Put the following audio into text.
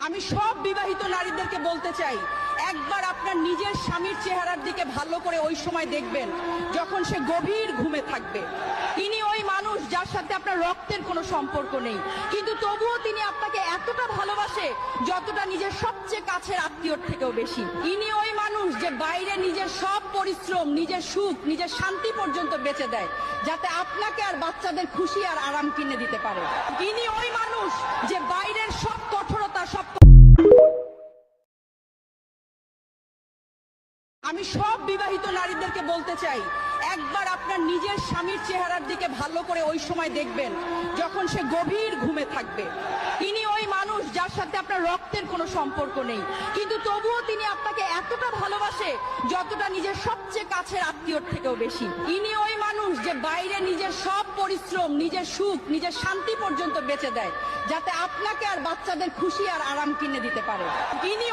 আমি সব বিবাহিত নারীদেরকে বলতে চাই, একবার আপনার নিজের স্বামীর চেহারার দিকে ভালো করে ওই সময় দেখবেন যখন সে গভীর ঘুমে থাকবে। তিনি ওই মানুষ যার সাথে আপনার রক্তের কোনো সম্পর্ক নেই, কিন্তু তবুও তিনি আপনাকে এতটা ভালোবাসে যতটা নিজের সবচেয়ে কাছের আত্মীয়র থেকেও বেশি। ইনি ওই মানুষ যে বাইরে নিজের সব পরিশ্রম, নিজের সুখ, নিজের শান্তি পর্যন্ত বেচে দেয় যাতে আপনাকে আর বাচ্চাদের খুশি আর আরাম কিনে দিতে পারে। ইনি ওই মানুষ যে বাইরের সব কঠোরতা, আমি সব বিবাহিত নারীদেরকে বলতে চাই, একবার আপনার নিজের স্বামীর চেহারার দিকে ভালো করে ওই সময় দেখবেন যখন সে গভীর ঘুমে থাকবে। তিনি ওই মানুষ যার সাথে আপনার রক্তের কোনো সম্পর্ক নেই, কিন্তু তবুও তিনি আপনাকে এতটা ভালোবাসে যতটা নিজের সবচেয়ে কাছের আত্মীয়র থেকেও বেশি। ইনি ওই মানুষ যে বাইরে নিজের সব পরিশ্রম, নিজের সুখ, নিজের শান্তি পর্যন্ত বেচে দেয় যাতে আপনাকে আর বাচ্চাদের খুশি আর আরাম কিনে দিতে পারে। ইনি